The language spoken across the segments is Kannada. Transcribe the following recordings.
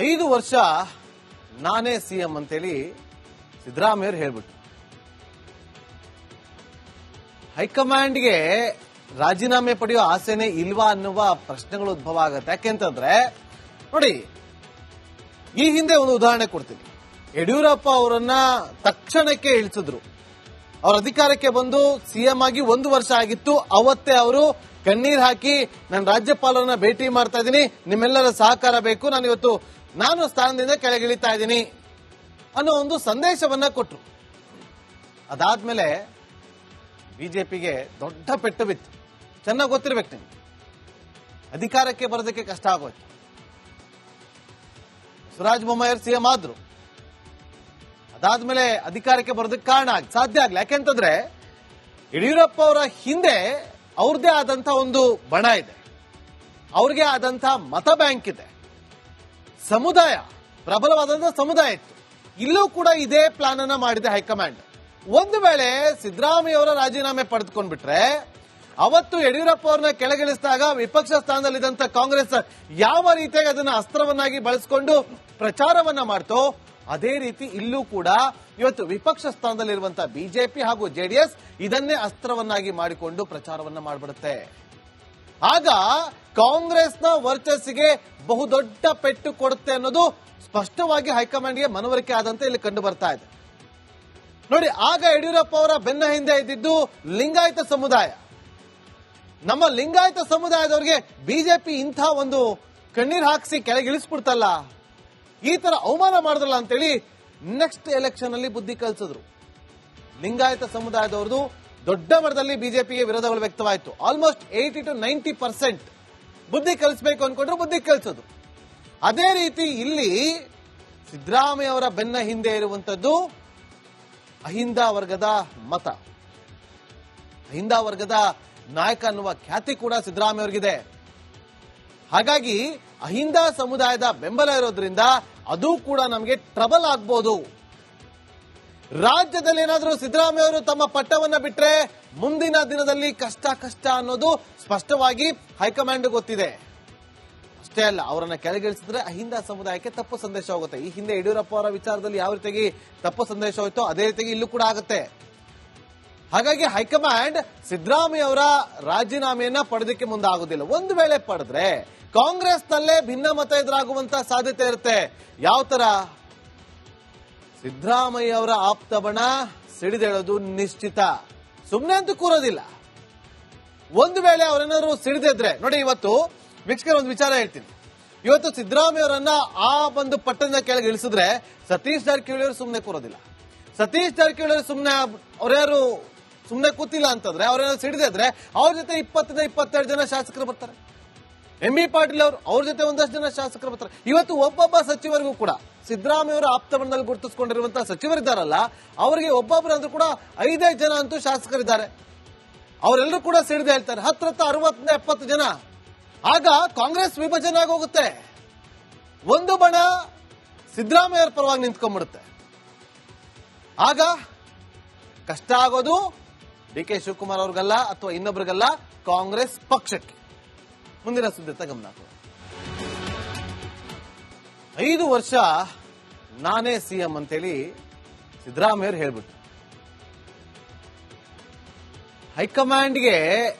5 ವರ್ಷ ನಾನೇ ಸಿಎಂ ಅಂತೇಳಿ ಸಿದ್ದರಾಮಯ್ಯರು ಹೇಳ್ಬಿಟ್ರು. ಹೈಕಮಾಂಡ್ಗೆ ರಾಜೀನಾಮೆ ಪಡೆಯೋ ಆಸೆನೇ ಇಲ್ವಾ ಅನ್ನುವ ಪ್ರಶ್ನೆಗಳು ಉದ್ಭವ ಆಗುತ್ತೆ. ಯಾಕೆಂತಂದ್ರೆ ನೋಡಿ, ಈ ಹಿಂದೆ ಒಂದು ಉದಾಹರಣೆ ಕೊಡ್ತೀನಿ. ಯಡಿಯೂರಪ್ಪ ಅವರನ್ನ ತಕ್ಷಣಕ್ಕೆ ಇಳಿಸಿದ್ರು. ಅವ್ರ ಅಧಿಕಾರಕ್ಕೆ ಬಂದು ಸಿಎಂ ಆಗಿ 1 ವರ್ಷ ಆಗಿತ್ತು. ಅವತ್ತೇ ಅವರು ಕಣ್ಣೀರ್ ಹಾಕಿ ನಾನು ರಾಜ್ಯಪಾಲರನ್ನ ಭೇಟಿ ಮಾಡ್ತಾ ಇದ್ದೀನಿ, ನಿಮ್ಮೆಲ್ಲರ ಸಹಕಾರ ಬೇಕು, ನಾನು ಸ್ಥಾನದಿಂದ ಕೆಳಗಿಳಿತಾ ಇದ್ದೀನಿ ಅನ್ನೋ ಒಂದು ಸಂದೇಶವನ್ನ ಕೊಟ್ರು. ಅದಾದ್ಮೇಲೆ ಬಿಜೆಪಿಗೆ ದೊಡ್ಡ ಪೆಟ್ಟು ಬಿತ್ತು. ಚೆನ್ನಾಗಿ ಗೊತ್ತಿರ್ಬೇಕು ನಿಮ್ಗೆ. ಅಧಿಕಾರಕ್ಕೆ ಬರೋದಕ್ಕೆ ಕಷ್ಟ ಆಗೋಯ್ತು. ಬಸವರಾಜ ಬೊಮ್ಮಾಯಿ ಸಿಎಂ ಆದ್ರು. ಅದಾದ್ಮೇಲೆ ಅಧಿಕಾರಕ್ಕೆ ಬರೋದಕ್ಕೆ ಕಾರಣ ಸಾಧ್ಯ ಆಗ್ಲಿ. ಯಾಕೆಂತಂದ್ರೆ ಯಡಿಯೂರಪ್ಪ ಅವರ ಹಿಂದೆ ಅವ್ರದೇ ಆದಂತ ಒಂದು ಬಣ ಇದೆ, ಅವ್ರಿಗೆ ಆದಂತ ಮತ ಬ್ಯಾಂಕ್ ಇದೆ, ಸಮುದಾಯ, ಪ್ರಬಲವಾದಂತಹ ಸಮುದಾಯ ಇತ್ತು. ಇಲ್ಲೂ ಕೂಡ ಇದೇ ಪ್ಲಾನ್ ಅನ್ನ ಮಾಡಿದೆ ಹೈಕಮಾಂಡ್. ಒಂದು ವೇಳೆ ಸಿದ್ದರಾಮಯ್ಯ ಅವರ ರಾಜೀನಾಮೆ ಪಡೆದುಕೊಂಡ್ಬಿಟ್ರೆ, ಅವತ್ತು ಯಡಿಯೂರಪ್ಪ ಅವ್ರನ್ನ ಕೆಳಗಿಳಿಸಿದಾಗ ವಿಪಕ್ಷ ಸ್ಥಾನದಲ್ಲಿದ್ದಂತ ಕಾಂಗ್ರೆಸ್ ಯಾವ ರೀತಿಯಾಗಿ ಅದನ್ನ ಅಸ್ತ್ರವನ್ನಾಗಿ ಬಳಸಿಕೊಂಡು ಪ್ರಚಾರವನ್ನ ಮಾಡ್ತೋ, ಅದೇ ರೀತಿ ಇಲ್ಲೂ ಕೂಡ ಇವತ್ತು ವಿಪಕ್ಷ ಸ್ಥಾನದಲ್ಲಿರುವಂತಹ ಬಿಜೆಪಿ ಹಾಗೂ ಜೆಡಿಎಸ್ ಇದನ್ನೇ ಅಸ್ತ್ರವನ್ನಾಗಿ ಮಾಡಿಕೊಂಡು ಪ್ರಚಾರವನ್ನ ಮಾಡಿಬಿಡುತ್ತೆ. ಆಗ ಕಾಂಗ್ರೆಸ್ನ ವರ್ಚಸ್ಸಿಗೆ ಬಹುದೊಡ್ಡ ಪೆಟ್ಟು ಕೊಡುತ್ತೆ ಅನ್ನೋದು ಸ್ಪಷ್ಟವಾಗಿ ಹೈಕಮಾಂಡ್ಗೆ ಮನವರಿಕೆ ಆದಂತೆ ಇಲ್ಲಿ ಕಂಡು ಬರ್ತಾ ಇದೆ. ನೋಡಿ, ಆಗ ಯಡಿಯೂರಪ್ಪ ಅವರ ಬೆನ್ನ ಹಿಂದೆ ಇದ್ದಿದ್ದು ಲಿಂಗಾಯತ ಸಮುದಾಯ. ನಮ್ಮ ಲಿಂಗಾಯತ ಸಮುದಾಯದವರಿಗೆ ಬಿಜೆಪಿ ಇಂಥ ಒಂದು ಕಣ್ಣೀರ್ ಹಾಕಿಸಿ ಕೆಳಗಿಳಿಸ್ಬಿಡ್ತಲ್ಲ, ಈ ತರ ಅವಮಾನ ಮಾಡಿದ್ರಲ್ಲ ಅಂತೇಳಿ ನೆಕ್ಸ್ಟ್ ಎಲೆಕ್ಷನ್ ಅಲ್ಲಿ ಬುದ್ಧಿ ಕಲಿಸಿದ್ರು. ಲಿಂಗಾಯತ ಸಮುದಾಯದವ್ರದ್ದು ದೊಡ್ಡ ಮಟ್ಟದಲ್ಲಿ ಬಿಜೆಪಿಗೆ ವಿರೋಧಗಳು ವ್ಯಕ್ತವಾಯಿತು. ಆಲ್ಮೋಸ್ಟ್ 80 to 90% ಬುದ್ಧಿ ಕಲಿಸಬೇಕು ಅನ್ಕೊಂಡ್ರು, ಬುದ್ಧಿ ಕಲಿಸೋದು. ಅದೇ ರೀತಿ ಇಲ್ಲಿ ಸಿದ್ದರಾಮಯ್ಯ ಅವರ ಬೆನ್ನ ಹಿಂದೆ ಇರುವಂತದ್ದು ಅಹಿಂದ ವರ್ಗದ ಮತ, ಅಹಿಂದ ವರ್ಗದ ನಾಯಕ ಅನ್ನುವ ಖ್ಯಾತಿ ಕೂಡ ಸಿದ್ದರಾಮಯ್ಯ ಅವರಿಗಿದೆ. ಹಾಗಾಗಿ ಅಹಿಂದ ಸಮುದಾಯದ ಬೆಂಬಲ ಇರೋದ್ರಿಂದ ಅದು ಕೂಡ ನಮಗೆ ಟ್ರಬಲ್ ಆಗ್ಬೋದು. ರಾಜ್ಯದಲ್ಲಿ ಏನಾದರೂ ಸಿದ್ದರಾಮಯ್ಯ ಅವರು ತಮ್ಮ ಪಟ್ಟವನ್ನ ಬಿಟ್ರೆ ಮುಂದಿನ ದಿನದಲ್ಲಿ ಕಷ್ಟ ಅನ್ನೋದು ಸ್ಪಷ್ಟವಾಗಿ ಹೈಕಮಾಂಡ್ ಗೊತ್ತಿದೆ. ಅಷ್ಟೇ ಅಲ್ಲ, ಅವರನ್ನ ಕೆಳಗಿಳಿಸಿದ್ರೆ ಅಹಿಂದ ಸಮುದಾಯಕ್ಕೆ ತಪ್ಪು ಸಂದೇಶ ಹೋಗುತ್ತೆ. ಈ ಹಿಂದೆ ಯಡಿಯೂರಪ್ಪ ಅವರ ವಿಚಾರದಲ್ಲಿ ಯಾವ ರೀತಿಯಾಗಿ ತಪ್ಪು ಸಂದೇಶ ಹೋಯ್ತೋ ಅದೇ ರೀತಿಯಾಗಿ ಇಲ್ಲೂ ಕೂಡ ಆಗುತ್ತೆ. ಹಾಗಾಗಿ ಹೈಕಮಾಂಡ್ ಸಿದ್ದರಾಮಯ್ಯ ಅವರ ರಾಜೀನಾಮೆಯನ್ನ ಪಡೆದಕ್ಕೆ ಮುಂದಾಗುವುದಿಲ್ಲ. ಒಂದು ವೇಳೆ ಪಡೆದ್ರೆ ಕಾಂಗ್ರೆಸ್ನಲ್ಲೇ ಭಿನ್ನಮತ ಎದುರಾಗುವಂತ ಸಾಧ್ಯತೆ ಇರುತ್ತೆ. ಯಾವ ತರ? ಸಿದ್ದರಾಮಯ್ಯ ಅವರ ಆಪ್ತ ಬಣ ಸಿಡಿದೇಳೋದು ನಿಶ್ಚಿತ, ಸುಮ್ಮನೆ ಅಂತೂ ಕೂರೋದಿಲ್ಲ. ಒಂದು ವೇಳೆ ಅವರೇನಾದ್ರು ಸಿಡಿದಿದ್ರೆ ನೋಡಿ, ಇವತ್ತು ವೀಕ್ಷಕರ ಒಂದು ವಿಚಾರ ಹೇಳ್ತೀನಿ. ಇವತ್ತು ಸಿದ್ದರಾಮಯ್ಯ ಅವರನ್ನ ಆ ಒಂದು ಪಟ್ಟಣದ ಕೆಳಗೆ ಇಳಿಸಿದ್ರೆ ಸತೀಶ್ ಜಾರಕಿಹೊಳಿ ಅವರು ಸುಮ್ಮನೆ ಕೂರೋದಿಲ್ಲ. ಸತೀಶ್ ಜಾರಕಿಹೊಳಿ ಅವರು ಅವ್ರ್ಯಾರು ಸುಮ್ಮನೆ ಕೂತಿಲ್ಲ ಅಂತಂದ್ರೆ, ಅವ್ರೇನಾದ್ರು ಸಿಡಿದಿದ್ರೆ ಅವ್ರ ಜೊತೆ 20-22 ಜನ ಶಾಸಕರು ಬರ್ತಾರೆ. ಎಂ ಬಿ ಪಾಟೀಲ್ ಅವ್ರ ಜೊತೆ ಒಂದಷ್ಟು ಜನ ಶಾಸಕರು ಬರ್ತಾರೆ. ಇವತ್ತು ಒಬ್ಬೊಬ್ಬ ಸಚಿವರಿಗೂ ಕೂಡ ಸಿದ್ದರಾಮಯ್ಯ ಅವರ ಆಪ್ತಬಂಧದಲ್ಲಿ ಗುರುತಿಸಿಕೊಂಡಿರುವಂತಹ ಸಚಿವರಿದ್ದಾರಲ್ಲ, ಅವರಿಗೆ ಒಬ್ಬೊಬ್ಬರಂದ್ರೂ ಕೂಡ 5 ಜನ ಅಂತೂ ಶಾಸಕರಿದ್ದಾರೆ. ಅವರೆಲ್ಲರೂ ಕೂಡ ಸಿಡಿದು ಹೇಳ್ತಾರೆ, 60-70 ಜನ. ಆಗ ಕಾಂಗ್ರೆಸ್ ವಿಭಜನೆ ಆಗೋಗುತ್ತೆ. ಒಂದು ಬಣ ಸಿದ್ದರಾಮಯ್ಯ ಅವರ ಪರವಾಗಿ ನಿಂತ್ಕೊಂಡ್ಬಿಡುತ್ತೆ. ಆಗ ಕಷ್ಟ ಆಗೋದು ಡಿ ಕೆ ಶಿವಕುಮಾರ್ ಅವ್ರಿಗಲ್ಲ ಅಥವಾ ಇನ್ನೊಬ್ರಿಗಲ್ಲ, ಕಾಂಗ್ರೆಸ್ ಪಕ್ಷಕ್ಕೆ. ಮುಂದಿನ ಸುದ್ದಿತ ಗಮನ. 5 ವರ್ಷ ನಾನೇ ಸಿಎಂ ಅಂತೇಳಿ ಸಿದ್ದರಾಮಯ್ಯರು ಹೇಳ್ಬಿಟ್ರು. ಹೈಕಮಾಂಡ್ಗೆ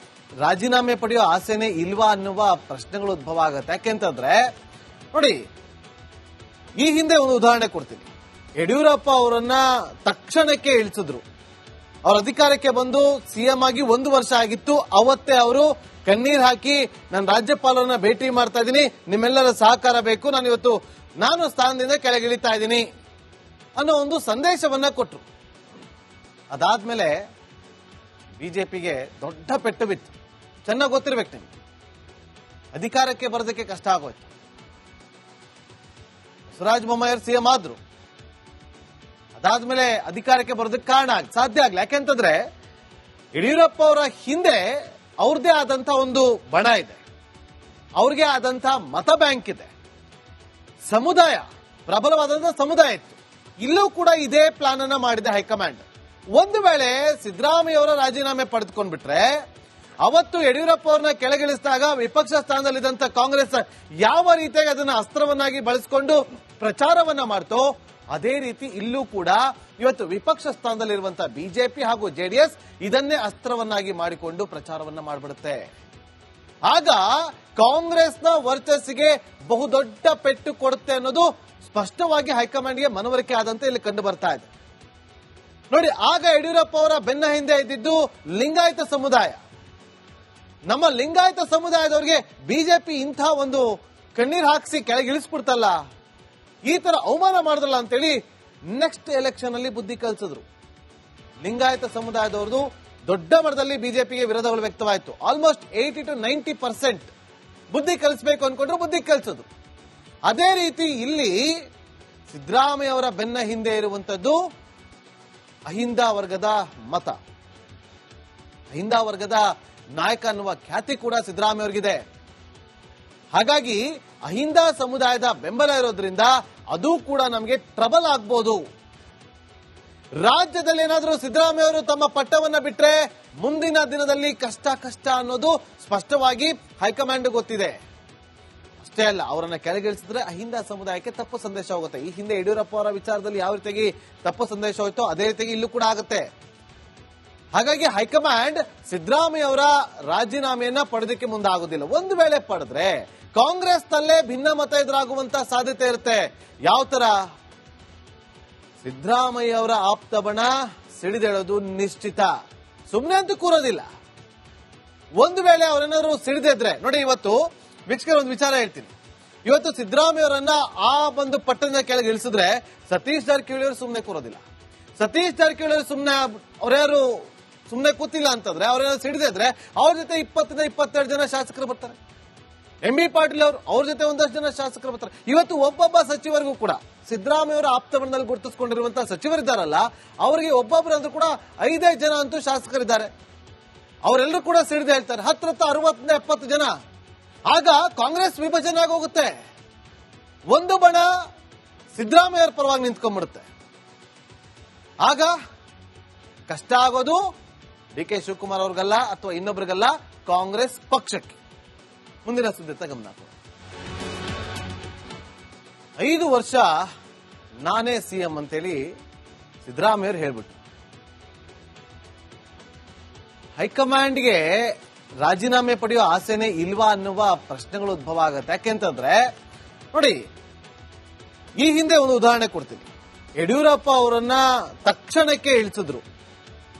ರಾಜೀನಾಮೆ ಪಡೆಯೋ ಆಸೆನೇ ಇಲ್ವಾ ಅನ್ನುವ ಪ್ರಶ್ನೆಗಳು ಉದ್ಭವ ಆಗುತ್ತೆ. ಯಾಕೆಂತಂದ್ರೆ ನೋಡಿ, ಈ ಹಿಂದೆ ಒಂದು ಉದಾಹರಣೆ ಕೊಡ್ತೀನಿ. ಯಡಿಯೂರಪ್ಪ ಅವರನ್ನ ತಕ್ಷಣಕ್ಕೆ ಇಳಿಸಿದ್ರು. ಅವ್ರ ಅಧಿಕಾರಕ್ಕೆ ಬಂದು ಸಿಎಂ ಆಗಿ 1 ವರ್ಷ ಆಗಿತ್ತು. ಅವತ್ತೇ ಅವರು ಕಣ್ಣೀರ್ ಹಾಕಿ ನಾನು ರಾಜ್ಯಪಾಲರನ್ನ ಭೇಟಿ ಮಾಡ್ತಾ ಇದ್ದೀನಿ, ನಿಮ್ಮೆಲ್ಲರ ಸಹಕಾರ ಬೇಕು, ನಾನು ಸ್ಥಾನದಿಂದ ಕೆಳಗಿಳಿತಾ ಇದ್ದೀನಿ ಅನ್ನೋ ಒಂದು ಸಂದೇಶವನ್ನ ಕೊಟ್ರು. ಅದಾದ್ಮೇಲೆ ಬಿಜೆಪಿಗೆ ದೊಡ್ಡ ಪೆಟ್ಟು ಬಿತ್ತು. ಚೆನ್ನಾಗಿ ಗೊತ್ತಿರ್ಬೇಕು ನಿಮ್ಗೆ. ಅಧಿಕಾರಕ್ಕೆ ಬರೋದಕ್ಕೆ ಕಷ್ಟ ಆಗೋಯ್ತು. ಬಸವರಾಜ ಬೊಮ್ಮಾಯಿ ಸಿಎಂ ಆದ್ರು. ಅದಾದ್ಮೇಲೆ ಅಧಿಕಾರಕ್ಕೆ ಬರೋದಕ್ಕೆ ಕಾರಣ ಸಾಧ್ಯ ಆಗ್ಲಿ. ಯಾಕೆಂತಂದ್ರೆ ಯಡಿಯೂರಪ್ಪ ಅವರ ಹಿಂದೆ ಅವ್ರದೇ ಆದಂತ ಒಂದು ಬಣ ಇದೆ, ಅವ್ರಿಗೆ ಆದಂತ ಮತ ಬ್ಯಾಂಕ್ ಇದೆ, ಸಮುದಾಯ, ಪ್ರಬಲವಾದಂತಹ ಸಮುದಾಯ ಇತ್ತು. ಇಲ್ಲೂ ಕೂಡ ಇದೇ ಪ್ಲಾನ್ ಅನ್ನ ಮಾಡಿದೆ ಹೈಕಮಾಂಡ್. ಒಂದು ವೇಳೆ ಸಿದ್ದರಾಮಯ್ಯ ಅವರ ರಾಜೀನಾಮೆ ಪಡೆದುಕೊಂಡ್ಬಿಟ್ರೆ, ಅವತ್ತು ಯಡಿಯೂರಪ್ಪ ಅವ್ರನ್ನ ಕೆಳಗಿಳಿಸಿದಾಗ ವಿಪಕ್ಷ ಸ್ಥಾನದಲ್ಲಿದ್ದಂತ ಕಾಂಗ್ರೆಸ್ ಯಾವ ರೀತಿಯಾಗಿ ಅದನ್ನ ಅಸ್ತ್ರವನ್ನಾಗಿ ಬಳಸಿಕೊಂಡು ಪ್ರಚಾರವನ್ನ ಮಾಡ್ತೋ ಅದೇ ರೀತಿ ಇಲ್ಲೂ ಕೂಡ ಇವತ್ತು ವಿಪಕ್ಷ ಸ್ಥಾನದಲ್ಲಿರುವಂತಹ ಬಿಜೆಪಿ ಹಾಗೂ ಜೆಡಿಎಸ್ ಇದನ್ನೇ ಅಸ್ತ್ರವನ್ನಾಗಿ ಮಾಡಿಕೊಂಡು ಪ್ರಚಾರವನ್ನ ಮಾಡಿಬಿಡುತ್ತೆ. ಆಗ ಕಾಂಗ್ರೆಸ್ನ ವರ್ಚಸ್ಸಿಗೆ ಬಹುದೊಡ್ಡ ಪೆಟ್ಟು ಕೊಡುತ್ತೆ ಅನ್ನೋದು ಸ್ಪಷ್ಟವಾಗಿ ಹೈಕಮಾಂಡ್ಗೆ ಮನವರಿಕೆ ಆದಂತೆ ಇಲ್ಲಿ ಕಂಡು ಬರ್ತಾ ಇದೆ. ನೋಡಿ, ಆಗ ಯಡಿಯೂರಪ್ಪ ಅವರ ಬೆನ್ನ ಹಿಂದೆ ಇದ್ದಿದ್ದು ಲಿಂಗಾಯತ ಸಮುದಾಯ. ನಮ್ಮ ಲಿಂಗಾಯತ ಸಮುದಾಯದವರಿಗೆ ಬಿಜೆಪಿ ಇಂಥ ಒಂದು ಕಣ್ಣೀರ್ ಹಾಕಿಸಿ ಕೆಳಗಿಳಿಸ್ಬಿಡ್ತಲ್ಲ, ಈ ತರ ಅವಮಾನ ಮಾಡಿದ್ರಲ್ಲ ಅಂತೇಳಿ ನೆಕ್ಸ್ಟ್ ಎಲೆಕ್ಷನ್ ಅಲ್ಲಿ ಬುದ್ಧಿ ಕಲಿಸಿದ್ರು. ಲಿಂಗಾಯತ ಸಮುದಾಯದವ್ರದ್ದು ದೊಡ್ಡ ಮಟ್ಟದಲ್ಲಿ ಬಿಜೆಪಿಗೆ ವಿರೋಧಗಳು ವ್ಯಕ್ತವಾಯಿತು. ಆಲ್ಮೋಸ್ಟ್ 80 to 90% ಬುದ್ಧಿ ಕಲಿಸಬೇಕು ಅನ್ಕೊಂಡ್ರು, ಬುದ್ಧಿ ಕಲಿಸಿದ್ರು. ಅದೇ ರೀತಿ ಇಲ್ಲಿ ಸಿದ್ದರಾಮಯ್ಯ ಅವರ ಬೆನ್ನ ಹಿಂದೆ ಇರುವಂತದ್ದು ಅಹಿಂದ ವರ್ಗದ ಮತ, ಅಹಿಂದ ವರ್ಗದ ನಾಯಕ ಅನ್ನುವ ಖ್ಯಾತಿ ಕೂಡ ಸಿದ್ದರಾಮಯ್ಯ ಅವರಿಗಿದೆ. ಹಾಗಾಗಿ ಅಹಿಂದ ಸಮುದಾಯದ ಬೆಂಬಲ ಇರೋದ್ರಿಂದ ಅದು ಕೂಡ ನಮಗೆ ಟ್ರಬಲ್ ಆಗ್ಬೋದು. ರಾಜ್ಯದಲ್ಲಿ ಏನಾದರೂ ಸಿದ್ದರಾಮಯ್ಯ ಅವರು ತಮ್ಮ ಪಟ್ಟವನ್ನ ಬಿಟ್ರೆ ಮುಂದಿನ ದಿನದಲ್ಲಿ ಕಷ್ಟ ಅನ್ನೋದು ಸ್ಪಷ್ಟವಾಗಿ ಹೈಕಮಾಂಡ್ ಗೊತ್ತಿದೆ. ಅಷ್ಟೇ ಅಲ್ಲ, ಅವರನ್ನ ಕೆಳಗಿಳಿಸಿದ್ರೆ ಅಹಿಂದ ಸಮುದಾಯಕ್ಕೆ ತಪ್ಪು ಸಂದೇಶ ಹೋಗುತ್ತೆ. ಈ ಹಿಂದೆ ಯಡಿಯೂರಪ್ಪ ಅವರ ವಿಚಾರದಲ್ಲಿ ಯಾವ ರೀತಿಯಾಗಿ ತಪ್ಪು ಸಂದೇಶ ಹೋಯ್ತೋ ಅದೇ ರೀತಿಯಾಗಿ ಇಲ್ಲೂ ಕೂಡ ಆಗುತ್ತೆ. ಹಾಗಾಗಿ ಹೈಕಮಾಂಡ್ ಸಿದ್ದರಾಮಯ್ಯ ಅವರ ರಾಜೀನಾಮೆಯನ್ನ ಪಡೆದಕ್ಕೆ ಮುಂದಾಗುವುದಿಲ್ಲ. ಒಂದು ವೇಳೆ ಪಡೆದ್ರೆ ಕಾಂಗ್ರೆಸ್ನಲ್ಲೇ ಭಿನ್ನಮತ ಎದುರಾಗುವಂತ ಸಾಧ್ಯತೆ ಇರುತ್ತೆ. ಯಾವ ತರ? ಸಿದ್ದರಾಮಯ್ಯ ಅವರ ಆಪ್ತ ಬಣ ಸಿಡಿದೇಳೋದು ನಿಶ್ಚಿತ, ಸುಮ್ಮನೆ ಅಂತೂ ಕೂರೋದಿಲ್ಲ. ಒಂದು ವೇಳೆ ಅವರೇನಾದ್ರು ಸಿಡಿದಿದ್ರೆ ನೋಡಿ, ಇವತ್ತು ವೀಕ್ಷಕರ ಒಂದು ವಿಚಾರ ಹೇಳ್ತೀನಿ. ಇವತ್ತು ಸಿದ್ದರಾಮಯ್ಯ ಅವರನ್ನ ಆ ಒಂದು ಪಟ್ಟಣದ ಕೆಳಗೆ ಇಳಿಸಿದ್ರೆ ಸತೀಶ್ ಜಾರಕಿಹೊಳಿ ಅವರು ಸುಮ್ಮನೆ ಕೂರೋದಿಲ್ಲ. ಸತೀಶ್ ಜಾರಕಿಹೊಳಿ ಅವರು ಅವ್ರ್ಯಾರು ಸುಮ್ಮನೆ ಕೂತಿಲ್ಲ ಅಂತಂದ್ರೆ, ಅವ್ರೇನಾದ್ರು ಸಿಡಿದಿದ್ರೆ ಅವ್ರ ಜೊತೆ 20 to 22 ಜನ ಶಾಸಕರು ಬರ್ತಾರೆ. ಎಂ ಬಿ ಪಾಟೀಲ್ ಅವರು ಅವ್ರ ಜೊತೆ ಒಂದಷ್ಟು ಜನ ಶಾಸಕರು ಬರ್ತಾರೆ. ಇವತ್ತು ಒಬ್ಬೊಬ್ಬ ಸಚಿವರಿಗೂ ಕೂಡ ಸಿದ್ದರಾಮಯ್ಯ ಅವರ ಆಪ್ತ ಬಣದಲ್ಲಿ ಗುರುತಿಸಿಕೊಂಡಿರುವಂತಹ ಸಚಿವರಿದ್ದಾರಲ್ಲ, ಅವರಿಗೆ ಒಬ್ಬೊಬ್ಬರಂದ್ರೂ ಕೂಡ 5 ಜನ ಅಂತೂ ಶಾಸಕರಿದ್ದಾರೆ. ಅವರೆಲ್ಲರೂ ಕೂಡ ಸಿಡಿದು ಹೇಳ್ತಾರೆ 10 to 60 70 ಜನ. ಆಗ ಕಾಂಗ್ರೆಸ್ ವಿಭಜನೆ ಆಗಿ ಹೋಗುತ್ತೆ. ಒಂದು ಬಣ ಸಿದ್ದರಾಮಯ್ಯ ಅವರ ಪರವಾಗಿ ನಿಂತ್ಕೊಂಡ್ಬಿಡುತ್ತೆ. ಆಗ ಕಷ್ಟ ಆಗೋದು ಡಿ ಕೆ ಶಿವಕುಮಾರ್ ಅವ್ರಿಗಲ್ಲ ಅಥವಾ ಇನ್ನೊಬ್ರಿಗಲ್ಲ, ಕಾಂಗ್ರೆಸ್ ಪಕ್ಷಕ್ಕೆ. ಮುಂದಿನ ಸುದ್ದಿತ ಗಮನ. 5 ವರ್ಷ ನಾನೇ ಸಿಎಂ ಅಂತೇಳಿ ಸಿದ್ದರಾಮಯ್ಯ ಅವರು ಹೇಳ್ಬಿಟ್ರು. ಹೈಕಮಾಂಡ್ಗೆ ರಾಜೀನಾಮೆ ಪಡೆಯೋ ಆಸೆನೇ ಇಲ್ವಾ ಅನ್ನುವ ಪ್ರಶ್ನೆಗಳು ಉದ್ಭವ ಆಗುತ್ತೆ. ಯಾಕೆಂತಂದ್ರೆ ನೋಡಿ, ಈ ಹಿಂದೆ ಒಂದು ಉದಾಹರಣೆ ಕೊಡ್ತೀನಿ. ಯಡಿಯೂರಪ್ಪ ಅವರನ್ನ ತಕ್ಷಣಕ್ಕೆ ಇಳಿಸಿದ್ರು.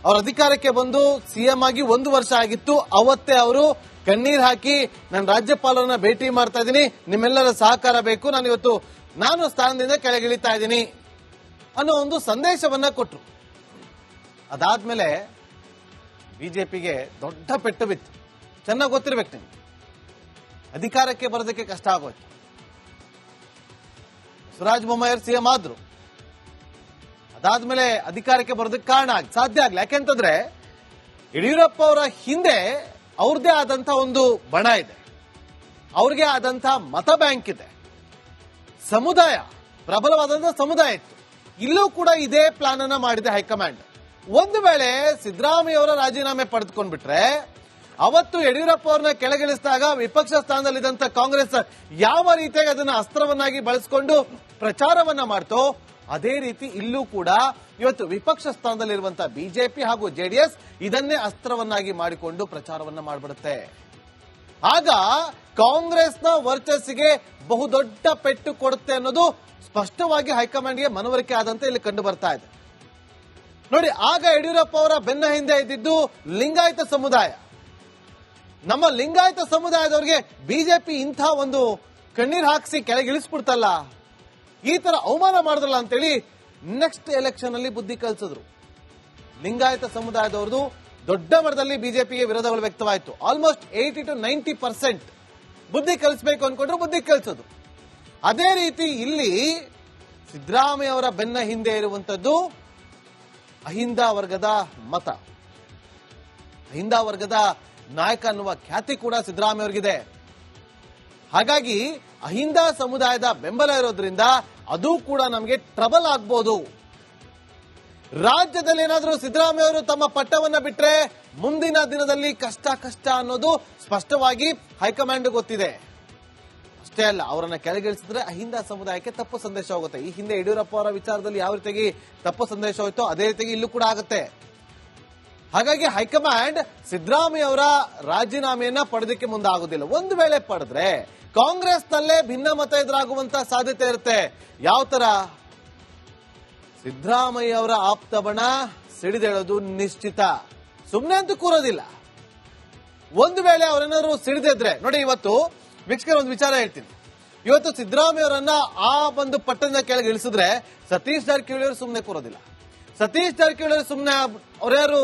ಅವ್ರ ಅಧಿಕಾರಕ್ಕೆ ಬಂದು ಸಿಎಂ ಆಗಿ 1 ವರ್ಷ ಆಗಿತ್ತು. ಅವತ್ತೇ ಅವರು ಕಣ್ಣೀರ್ ಹಾಕಿ ನಾನು ರಾಜ್ಯಪಾಲರನ್ನ ಭೇಟಿ ಮಾಡ್ತಾ ಇದ್ದೀನಿ, ನಿಮ್ಮೆಲ್ಲರ ಸಹಕಾರ ಬೇಕು, ನಾನು ಸ್ಥಾನದಿಂದ ಕೆಳಗಿಳಿತಾ ಇದ್ದೀನಿ ಅನ್ನೋ ಒಂದು ಸಂದೇಶವನ್ನ ಕೊಟ್ರು. ಅದಾದ್ಮೇಲೆ ಬಿಜೆಪಿಗೆ ದೊಡ್ಡ ಪೆಟ್ಟು ಬಿತ್ತು. ಚೆನ್ನಾಗಿ ಗೊತ್ತಿರ್ಬೇಕು ನಿಮ್ಗೆ. ಅಧಿಕಾರಕ್ಕೆ ಬರೋದಕ್ಕೆ ಕಷ್ಟ ಆಗೋಯ್ತು. ಬಸವರಾಜ ಬೊಮ್ಮಾಯಿ ಸಿಎಂ ಆದ್ರು. ಅದಾದ್ಮೇಲೆ ಅಧಿಕಾರಕ್ಕೆ ಬರೋದಕ್ಕೆ ಕಾರಣ ಸಾಧ್ಯ ಆಗ್ಲಿ. ಯಾಕೆಂತಂದ್ರೆ ಯಡಿಯೂರಪ್ಪ ಅವರ ಹಿಂದೆ ಅವ್ರದೇ ಆದಂತ ಒಂದು ಬಣ ಇದೆ, ಅವ್ರಿಗೆ ಆದಂತ ಮತ ಬ್ಯಾಂಕ್ ಇದೆ, ಸಮುದಾಯ, ಪ್ರಬಲವಾದಂತಹ ಸಮುದಾಯ ಇತ್ತು. ಇಲ್ಲೂ ಕೂಡ ಇದೇ ಪ್ಲಾನ್ ಅನ್ನ ಮಾಡಿದೆ ಹೈಕಮಾಂಡ್. ಒಂದು ವೇಳೆ ಸಿದ್ದರಾಮಯ್ಯ ಅವರ ರಾಜೀನಾಮೆ ಪಡೆದುಕೊಂಡ್ಬಿಟ್ರೆ ಅವತ್ತು ಯಡಿಯೂರಪ್ಪ ಅವ್ರನ್ನ ಕೆಳಗಿಳಿಸಿದಾಗ ವಿಪಕ್ಷ ಸ್ಥಾನದಲ್ಲಿದ್ದಂತ ಕಾಂಗ್ರೆಸ್ ಯಾವ ರೀತಿಯಾಗಿ ಅದನ್ನ ಅಸ್ತ್ರವನ್ನಾಗಿ ಬಳಸಿಕೊಂಡು ಪ್ರಚಾರವನ್ನ ಮಾಡ್ತೋ ಅದೇ ರೀತಿ ಇಲ್ಲೂ ಕೂಡ ಇವತ್ತು ವಿಪಕ್ಷ ಸ್ಥಾನದಲ್ಲಿರುವಂತಹ ಬಿಜೆಪಿ ಹಾಗೂ ಜೆಡಿಎಸ್ ಇದನ್ನೇ ಅಸ್ತ್ರವನ್ನಾಗಿ ಮಾಡಿಕೊಂಡು ಪ್ರಚಾರವನ್ನ ಮಾಡಿಬಿಡುತ್ತೆ. ಆಗ ಕಾಂಗ್ರೆಸ್ನ ವರ್ಚಸ್ಸಿಗೆ ಬಹುದೊಡ್ಡ ಪೆಟ್ಟು ಕೊಡುತ್ತೆ ಅನ್ನೋದು ಸ್ಪಷ್ಟವಾಗಿ ಹೈಕಮಾಂಡ್ಗೆ ಮನವರಿಕೆ ಆದಂತೆ ಇಲ್ಲಿ ಕಂಡು ಬರ್ತಾ ಇದೆ. ನೋಡಿ, ಆಗ ಯಡಿಯೂರಪ್ಪ ಅವರ ಬೆನ್ನ ಹಿಂದೆ ಇದ್ದಿದ್ದು ಲಿಂಗಾಯತ ಸಮುದಾಯ. ನಮ್ಮ ಲಿಂಗಾಯತ ಸಮುದಾಯದವರಿಗೆ ಬಿಜೆಪಿ ಇಂಥ ಒಂದು ಕಣ್ಣೀರ್ ಹಾಕಿಸಿ ಕೆಳಗಿಳಿಸ್ಬಿಡ್ತಲ್ಲ, ಈ ತರ ಅವಮಾನ ಮಾಡಿದ್ರಲ್ಲ ಅಂತೇಳಿ ನೆಕ್ಸ್ಟ್ ಎಲೆಕ್ಷನ್ ಅಲ್ಲಿ ಬುದ್ಧಿ ಕಲಿಸಿದ್ರು. ಲಿಂಗಾಯತ ಸಮುದಾಯದವ್ರದ್ದು ದೊಡ್ಡ ಮಟ್ಟದಲ್ಲಿ ಬಿಜೆಪಿಗೆ ವಿರೋಧಗಳು ವ್ಯಕ್ತವಾಯಿತು. ಆಲ್ಮೋಸ್ಟ್ 80 to 90% ಬುದ್ಧಿ ಕಲಿಸಬೇಕು ಅನ್ಕೊಂಡ್ರು, ಬುದ್ಧಿ ಕಲಿಸಿದ್ರು. ಅದೇ ರೀತಿ ಇಲ್ಲಿ ಸಿದ್ದರಾಮಯ್ಯ ಅವರ ಬೆನ್ನ ಹಿಂದೆ ಇರುವಂತದ್ದು ಅಹಿಂದ ವರ್ಗದ ಮತ, ಅಹಿಂದ ವರ್ಗದ ನಾಯಕ ಅನ್ನುವ ಖ್ಯಾತಿ ಕೂಡ ಸಿದ್ದರಾಮಯ್ಯ ಅವರಿಗಿದೆ. ಹಾಗಾಗಿ ಅಹಿಂದ ಸಮುದಾಯದ ಬೆಂಬಲ ಇರೋದ್ರಿಂದ ಅದು ಕೂಡ ನಮಗೆ ಟ್ರಬಲ್ ಆಗ್ಬೋದು. ರಾಜ್ಯದಲ್ಲಿ ಏನಾದರೂ ಸಿದ್ದರಾಮಯ್ಯ ಅವರು ತಮ್ಮ ಪಟ್ಟವನ್ನ ಬಿಟ್ರೆ ಮುಂದಿನ ದಿನದಲ್ಲಿ ಕಷ್ಟ ಅನ್ನೋದು ಸ್ಪಷ್ಟವಾಗಿ ಹೈಕಮಾಂಡ್ ಗೊತ್ತಿದೆ. ಅಷ್ಟೇ ಅಲ್ಲ, ಅವರನ್ನ ಕೆಳಗಿಳಿಸಿದ್ರೆ ಅಹಿಂದ ಸಮುದಾಯಕ್ಕೆ ತಪ್ಪು ಸಂದೇಶ ಹೋಗುತ್ತೆ. ಈ ಹಿಂದೆ ಯಡಿಯೂರಪ್ಪ ಅವರ ವಿಚಾರದಲ್ಲಿ ಯಾವ ರೀತಿಯಾಗಿ ತಪ್ಪು ಸಂದೇಶ ಹೋಯ್ತೋ ಅದೇ ರೀತಿಯಾಗಿ ಇಲ್ಲೂ ಕೂಡ ಆಗುತ್ತೆ. ಹಾಗಾಗಿ ಹೈಕಮಾಂಡ್ ಸಿದ್ದರಾಮಯ್ಯ ಅವರ ರಾಜೀನಾಮೆಯನ್ನ ಪಡೆದಕ್ಕೆ ಮುಂದಾಗುವುದಿಲ್ಲ. ಒಂದು ವೇಳೆ ಪಡೆದ್ರೆ ಕಾಂಗ್ರೆಸ್ನಲ್ಲೇ ಭಿನ್ನಮತ ಎದುರಾಗುವಂತ ಸಾಧ್ಯತೆ ಇರುತ್ತೆ. ಯಾವ ತರ? ಸಿದ್ದರಾಮಯ್ಯ ಅವರ ಆಪ್ತ ಬಣ ಸಿಡಿದೇಳೋದು ನಿಶ್ಚಿತ, ಸುಮ್ಮನೆ ಅಂತೂ ಕೂರೋದಿಲ್ಲ. ಒಂದು ವೇಳೆ ಅವರೇನಾದ್ರು ಸಿಡಿದಿದ್ರೆ ನೋಡಿ, ಇವತ್ತು ವೀಕ್ಷಕರ ಒಂದು ವಿಚಾರ ಹೇಳ್ತೀನಿ. ಇವತ್ತು ಸಿದ್ದರಾಮಯ್ಯ ಅವರನ್ನ ಆ ಒಂದು ಪಟ್ಟಣದ ಕೆಳಗೆ ಇಳಿಸಿದ್ರೆ ಸತೀಶ್ ಜಾರಕಿಹೊಳಿ ಅವರು ಸುಮ್ಮನೆ ಕೂರೋದಿಲ್ಲ. ಸತೀಶ್ ಜಾರಕಿಹೊಳಿ ಅವರು ಅವ್ರ್ಯಾರು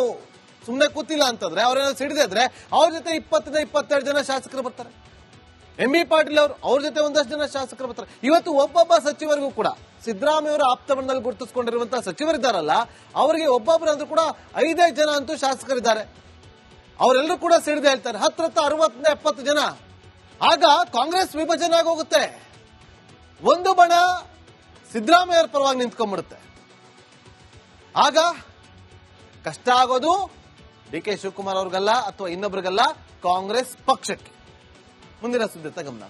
ಸುಮ್ಮನೆ ಕೂತಿಲ್ಲ ಅಂತಂದ್ರೆ, ಅವ್ರೇನಾದ್ರು ಸಿಡಿದಿದ್ರೆ ಅವ್ರ ಜೊತೆ 20-22 ಜನ ಶಾಸಕರು ಬರ್ತಾರೆ. ಎಂ ಬಿ ಪಾಟೀಲ್ ಅವ್ರ ಜೊತೆ ಒಂದಷ್ಟು ಜನ ಶಾಸಕರು ಬರ್ತಾರೆ. ಇವತ್ತು ಒಬ್ಬೊಬ್ಬ ಸಚಿವರಿಗೂ ಕೂಡ ಸಿದ್ದರಾಮಯ್ಯ ಅವರ ಆಪ್ತ ಬಣದಲ್ಲಿ ಗುರುತಿಸಿಕೊಂಡಿರುವಂತಹ ಸಚಿವರಿದ್ದಾರಲ್ಲ, ಅವರಿಗೆ ಒಬ್ಬೊಬ್ಬರಂದ್ರೂ ಕೂಡ 5 ಜನ ಅಂತೂ ಶಾಸಕರಿದ್ದಾರೆ. ಅವರೆಲ್ಲರೂ ಕೂಡ ಸಿಡಿದು ಹೇಳ್ತಾರೆ, 60-70 ಜನ. ಆಗ ಕಾಂಗ್ರೆಸ್ ವಿಭಜನೆ ಆಗೋಗುತ್ತೆ. ಒಂದು ಬಣ ಸಿದ್ದರಾಮಯ್ಯ ಅವರ ಪರವಾಗಿ ನಿಂತ್ಕೊಂಡ್ಬಿಡುತ್ತೆ. ಆಗ ಕಷ್ಟ ಆಗೋದು ಡಿ ಕೆ ಶಿವಕುಮಾರ್ ಅವ್ರಿಗಲ್ಲ ಅಥವಾ ಇನ್ನೊಬ್ರಿಗಲ್ಲ, ಕಾಂಗ್ರೆಸ್ ಪಕ್ಷಕ್ಕೆ. ಮುಂದಿನ ಸುದ್ದಿ ಗಮನ